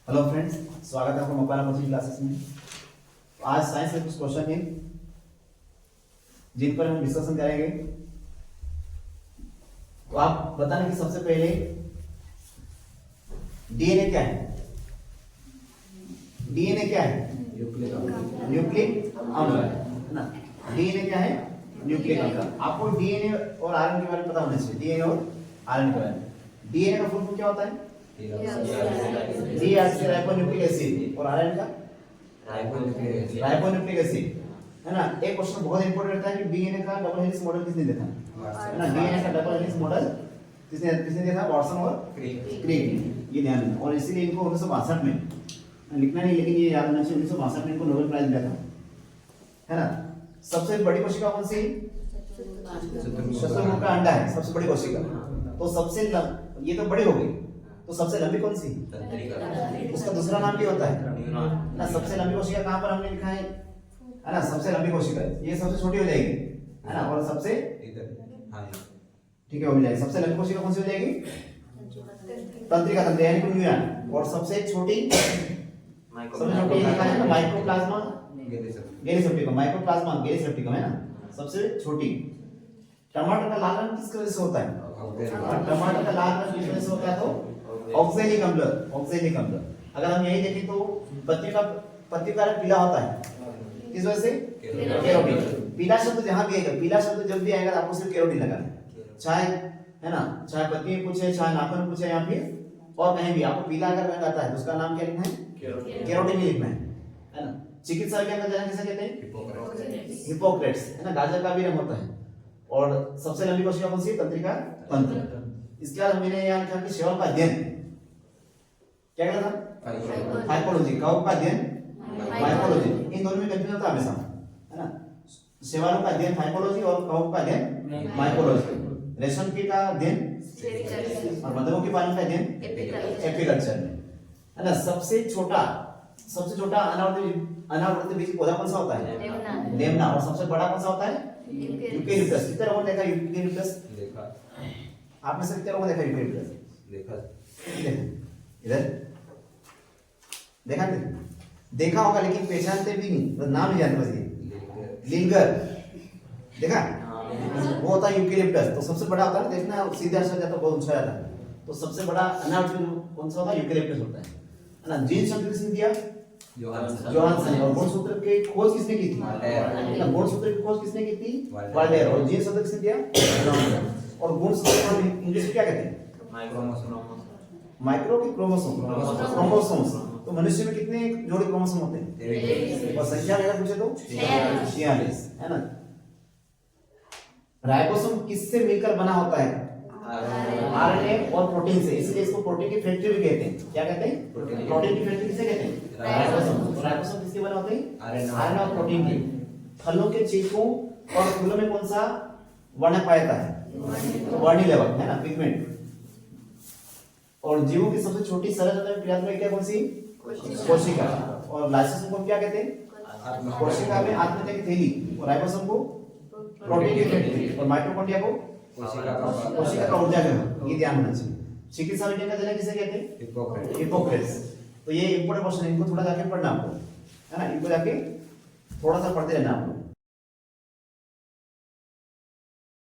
Hello friends, स्वागत है आपका मपाना कोचिंग क्लासेस में। आज साइंस के कुछ क्वेश्चन हैं जिन पर हम डिस्कशन करेंगे। तो आप बताना कि सबसे पहले डीएनए क्या है। डीएनए क्या है? न्यूक्लिक अम्ल है ना। डीएनए क्या है? न्यूक्लिक अम्ल। आपको डीएनए और आरएनए के बारे में पता होना चाहिए। डीएनए और आरएनए के बारे में। डीएनए का फुल फॉर्म क्या होता है? Ribonucleic acid. और आरएनए का राइबोन्यूक्लिक एसिड है ना। एक क्वेश्चन बहुत इंपॉर्टेंट रहता है कि डीएनए का डबल हेलिक्स मॉडल किसने देखा है ना। डीएनए का डबल हेलिक्स मॉडल किसने किसने देखा? वाटसन और क्रिक। ये ध्यान रखना। और इसीलिए इनको 1962 में लिखना नहीं, लेकिन ये याद रखना चाहिए 1962 में इनको नोबेल प्राइज मिला था, है ना। सबसे बड़ी कोशिका कौन सी? शत्रुमुख का अंडा है सबसे बड़ी कोशिका। तो सबसे ये तो बड़ी हो गई, तो सबसे लंबी कौन सी? उसका दूसरा नाम क्या होता है ना। सबसे लंबी कोशिका कहां पर हमने लिखा है ना। सबसे लंबी कोशिका ये सबसे छोटी हो जाएगी, है ना। और सबसे ठीक है, हो जाएगी। सबसे लंबी कोशिका कौन सी हो जाएगी? तंत्रिका तंत्र यानी कि न्यूरॉन। और सबसे छोटी लिखा है ना माइक्रोप्लाज्मा गैलीसेप्टिकम। माइक्रोप्लाज्मा गैलीसेप्टिकम है ना सबसे छोटी। टमाटर का लाल रंग किस वजह से होता है? टमाटर का लाल रंग किस वजह से होता है? तो ऑक्सैलिक अम्ल। ऑक्सैलिक अम्ल। अगर हम यही देखें तो पत्ती का रंग पीला होता है किस वजह से? कैरोटीन। पीला शब्द जहां भी आएगा, पीला शब्द जब भी आएगा आपको सिर्फ कैरोटीन लगाना है। चाहे है ना, चाहे पत्ती में पूछे, चाहे नाखून में पूछे, या फिर और कहीं भी आपको पीला अगर रंग आता है तो उसका नाम क्या लिखना है? कैरोटीन ही लिखना है ना। चिकित्सा के अंदर जाना किसे कहते हैं? हिपोक्रेट्स है ना। गाजर का भी रंग होता है। और सबसे लंबी कोशिका कौन सी? तंत्रिका तंत्र। इसके बाद मैंने यहाँ लिखा कि सेवा का अध्ययन क्या कहता था? फाइकोलॉजी। कवक का अध्ययन माइकोलॉजी। इन दोनों में कंफ्यूजन होता है हमेशा, है ना। सेवालों का अध्ययन फाइकोलॉजी और कवक का अध्ययन माइकोलॉजी। रेशम कीट का अध्ययन और मधुमक्खी पालन का अध्ययन एपीकल्चर में, है ना। सबसे छोटा अनावृत बीज पौधा कौन सा होता है? लेमना। और सबसे बड़ा कौन सा होता है? यूकेलिप्टस। कितने लोगों ने देखा यूकेलिप्टस? देखा। आपने से कितने लोगों ने देखा यूकेलिप्टस? देखा। इधर देखा नहीं? देखा होगा लेकिन पहचानते भी नहीं, बस नाम ही जानते। बस ये लिंगर देखा, वो होता है यूकेलिप्टस। तो सबसे बड़ा होता है, देखना सीधा चल जाता है, बहुत ऊंचा जाता है। तो सबसे बड़ा अनावृत कौन सा होता है? यूकेलिप्टस होता है ना। जीन शब्द किसने दिया? जोहानसन। और गुणसूत्र की खोज किसने की थी? गुणसूत्र की खोज किसने की थी? वाल्डेयर। और जीन शब्द किसने दिया? और गुणसूत्र को इंग्लिश में क्या कहते हैं? माइक्रो की क्रोमोसोम्स। तो मनुष्य में कितने जोड़े क्रोमोसोम होते हैं? और संख्या अगर पूछे तो 46, है ना। राइबोसोम किससे मिलकर बना होता है? आरएनए और प्रोटीन से। इसलिए इसको प्रोटीन की फैक्ट्री भी कहते हैं। क्या कहते हैं? प्रोटीन की फैक्ट्री किसे कहते हैं? राइबोसोम। राइबोसोम किसके बने होते हैं? आरएनए और प्रोटीन के। फलों के छिलकों और फूलों में कौन सा वर्ण पाया जाता है? वर्णी लेवल, है ना, पिगमेंट। और जीवों की सबसे छोटी सरल क्रियात्मक क्या कौन सी? कोशिका। और लाइसोसोम को क्या कहते हैं? कोशिका में आत्महत्या की थैली। और राइबोसोम को प्रोटीन की फैक्ट्री। और माइटोकॉन्ड्रिया को कोशिका का ऊर्जा घन। ये ध्यान रखना चाहिए। चिकित्सा विज्ञान का जनक किसे कहते हैं? हिपोक्रेट्स। तो ये इंपॉर्टेंट क्वेश्चन है, इनको थोड़ा जाके पढ़ना आपको, है ना। इनको जाके थोड़ा सा पढ़ते रहना आपको।